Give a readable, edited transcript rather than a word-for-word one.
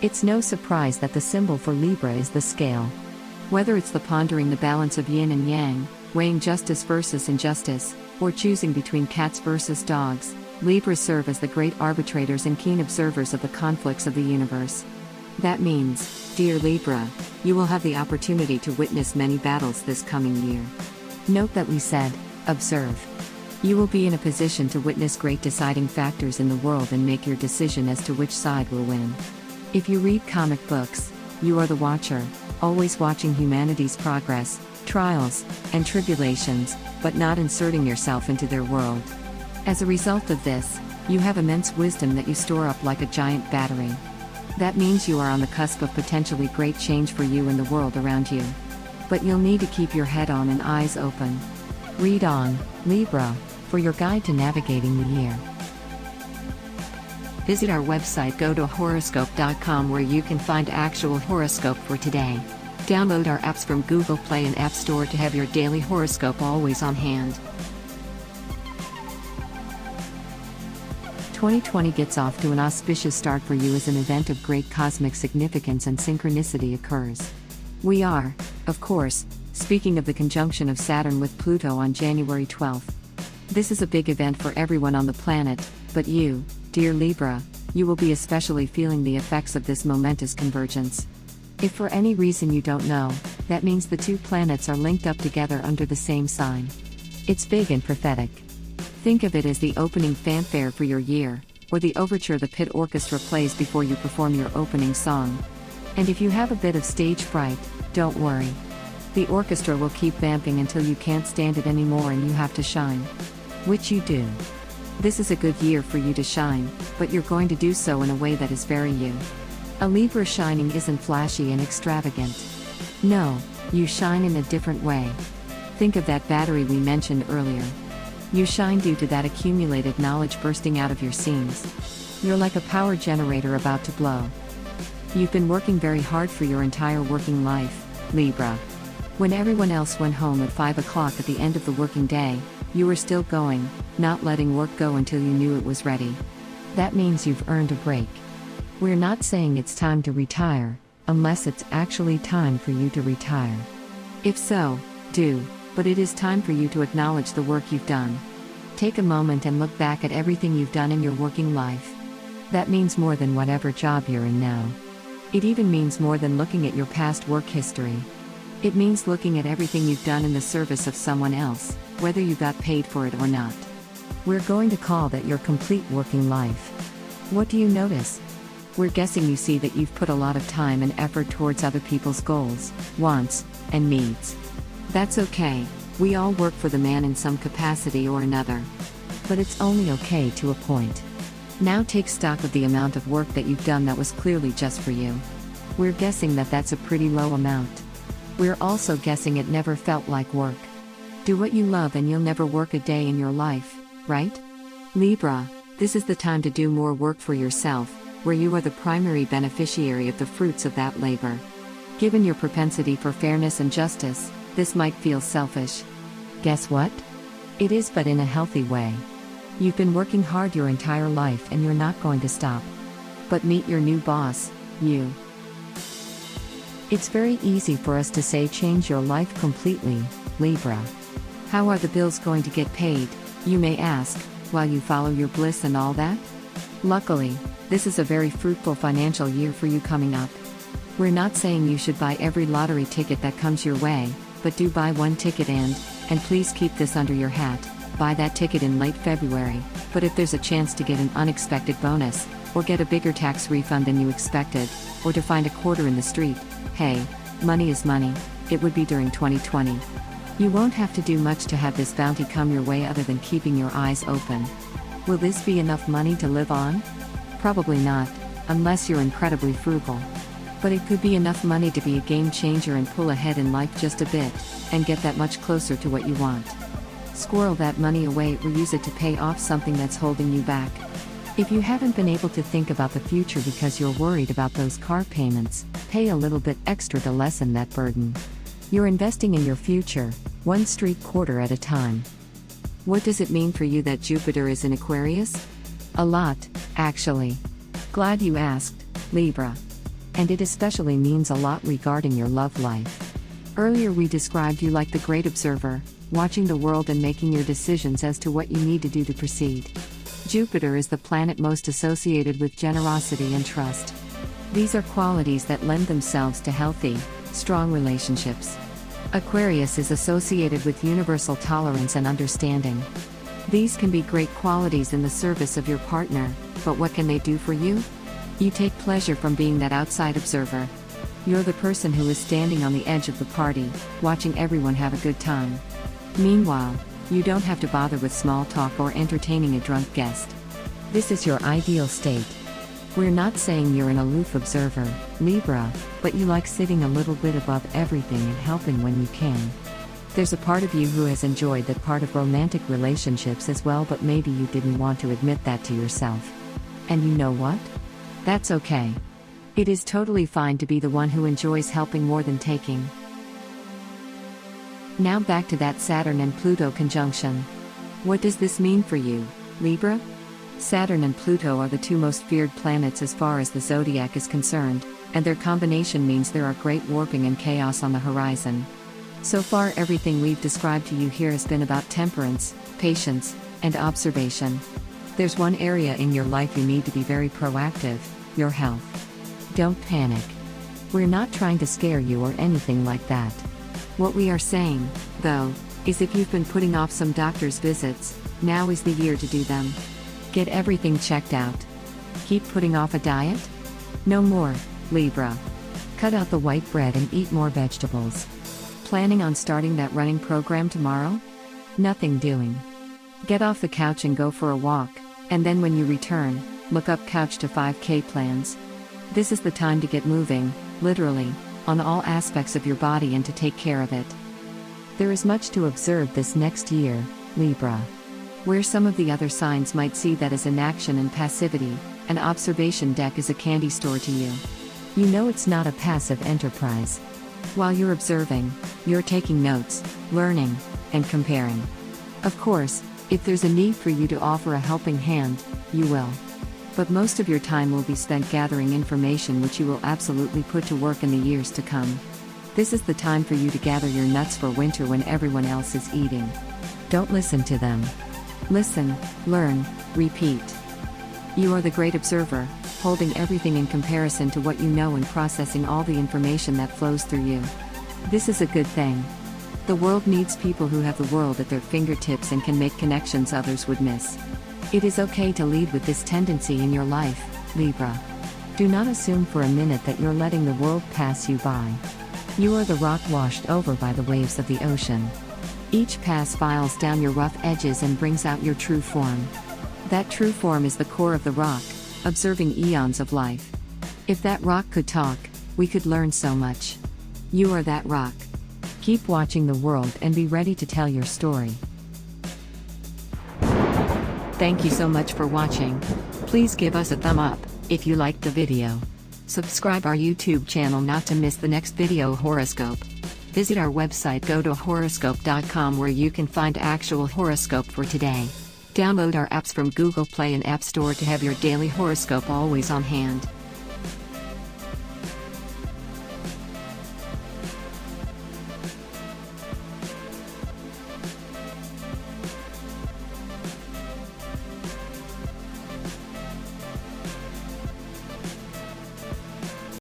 It's no surprise that the symbol for Libra is the scale. Whether it's the pondering the balance of yin and yang, weighing justice versus injustice, or choosing between cats versus dogs, Libras serve as the great arbitrators and keen observers of the conflicts of the universe. That means, dear Libra, you will have the opportunity to witness many battles this coming year. Note that we said, observe. You will be in a position to witness great deciding factors in the world and make your decision as to which side will win. If you read comic books, you are the watcher, always watching humanity's progress, trials, and tribulations, but not inserting yourself into their world. As a result of this, you have immense wisdom that you store up like a giant battery. That means you are on the cusp of potentially great change for you and the world around you. But you'll need to keep your head on and eyes open. Read on, Libra, for your guide to navigating the year. Visit our website go-to-horoscope.com where you can find actual horoscope for today. Download our apps from Google Play and App Store to have your daily horoscope always on hand. 2020 gets off to an auspicious start for you as an event of great cosmic significance and synchronicity occurs. We are, of course, speaking of the conjunction of Saturn with Pluto on January 12th. This is a big event for everyone on the planet, but you, dear Libra, you will be especially feeling the effects of this momentous convergence. If for any reason you don't know, that means the two planets are linked up together under the same sign. It's big and prophetic. Think of it as the opening fanfare for your year, or the overture the pit orchestra plays before you perform your opening song. And if you have a bit of stage fright, don't worry. The orchestra will keep vamping until you can't stand it anymore and you have to shine. Which you do. This is a good year for you to shine, but you're going to do so in a way that is very you. A Libra shining isn't flashy and extravagant. No, you shine in a different way. Think of that battery we mentioned earlier. You shine due to that accumulated knowledge bursting out of your seams. You're like a power generator about to blow. You've been working very hard for your entire working life, Libra. When everyone else went home at 5 o'clock at the end of the working day, you were still going, not letting work go until you knew it was ready. That means you've earned a break. We're not saying it's time to retire, unless it's actually time for you to retire. If so, do, but it is time for you to acknowledge the work you've done. Take a moment and look back at everything you've done in your working life. That means more than whatever job you're in now. It even means more than looking at your past work history. It means looking at everything you've done in the service of someone else, whether you got paid for it or not. We're going to call that your complete working life. What do you notice? We're guessing you see that you've put a lot of time and effort towards other people's goals, wants, and needs. That's okay, we all work for the man in some capacity or another. But it's only okay to a point. Now take stock of the amount of work that you've done that was clearly just for you. We're guessing that that's a pretty low amount. We're also guessing it never felt like work. Do what you love and you'll never work a day in your life, right? Libra, this is the time to do more work for yourself, where you are the primary beneficiary of the fruits of that labor. Given your propensity for fairness and justice, this might feel selfish. Guess what? It is, but in a healthy way. You've been working hard your entire life and you're not going to stop. But meet your new boss, you. It's very easy for us to say change your life completely, Libra. How are the bills going to get paid, you may ask, while you follow your bliss and all that? Luckily, this is a very fruitful financial year for you coming up. We're not saying you should buy every lottery ticket that comes your way, but do buy one ticket and please keep this under your hat, buy that ticket in late February, but if there's a chance to get an unexpected bonus, or get a bigger tax refund than you expected, or to find a quarter in the street, hey, money is money, it would be during 2020. You won't have to do much to have this bounty come your way other than keeping your eyes open. Will this be enough money to live on? Probably not, unless you're incredibly frugal. But it could be enough money to be a game changer and pull ahead in life just a bit, and get that much closer to what you want. Squirrel that money away or use it to pay off something that's holding you back. If you haven't been able to think about the future because you're worried about those car payments, pay a little bit extra to lessen that burden. You're investing in your future, one street quarter at a time. What does it mean for you that Jupiter is in Aquarius? A lot, actually. Glad you asked, Libra. And it especially means a lot regarding your love life. Earlier we described you like the great observer, watching the world and making your decisions as to what you need to do to proceed. Jupiter is the planet most associated with generosity and trust. These are qualities that lend themselves to healthy, strong relationships. Aquarius is associated with universal tolerance and understanding. These can be great qualities in the service of your partner, but what can they do for you? You take pleasure from being that outside observer. You're the person who is standing on the edge of the party, watching everyone have a good time. Meanwhile, you don't have to bother with small talk or entertaining a drunk guest. This is your ideal state. We're not saying you're an aloof observer, Libra, but you like sitting a little bit above everything and helping when you can. There's a part of you who has enjoyed that part of romantic relationships as well, but maybe you didn't want to admit that to yourself. And you know what? That's okay. It is totally fine to be the one who enjoys helping more than taking. Now back to that Saturn and Pluto conjunction. What does this mean for you, Libra? Saturn and Pluto are the two most feared planets as far as the zodiac is concerned, and their combination means there are great warping and chaos on the horizon. So far everything we've described to you here has been about temperance, patience, and observation. There's one area in your life you need to be very proactive: your health. Don't panic. We're not trying to scare you or anything like that. What we are saying, though, is if you've been putting off some doctor's visits, now is the year to do them. Get everything checked out. Keep putting off a diet? No more, Libra. Cut out the white bread and eat more vegetables. Planning on starting that running program tomorrow? Nothing doing. Get off the couch and go for a walk, and then when you return, look up Couch to 5K plans. This is the time to get moving, literally, on all aspects of your body and to take care of it. There is much to observe this next year, Libra. Where some of the other signs might see that as inaction and passivity, an observation deck is a candy store to you. You know it's not a passive enterprise. While you're observing, you're taking notes, learning, and comparing. Of course, if there's a need for you to offer a helping hand, you will. But most of your time will be spent gathering information which you will absolutely put to work in the years to come. This is the time for you to gather your nuts for winter when everyone else is eating. Don't listen to them. Listen, learn, repeat. You are the great observer, holding everything in comparison to what you know and processing all the information that flows through you. This is a good thing. The world needs people who have the world at their fingertips and can make connections others would miss. It is okay to lead with this tendency in your life, Libra. Do not assume for a minute that you're letting the world pass you by. You are the rock washed over by the waves of the ocean. Each pass files down your rough edges and brings out your true form. That true form is the core of the rock, observing eons of life. If that rock could talk, we could learn so much. You are that rock. Keep watching the world and be ready to tell your story. Thank you so much for watching. Please give us a thumb up if you liked the video. Subscribe our YouTube channel not to miss the next video horoscope. Visit our website gotohoroscope.com where you can find actual horoscope for today. Download our apps from Google Play and App Store to have your daily horoscope always on hand.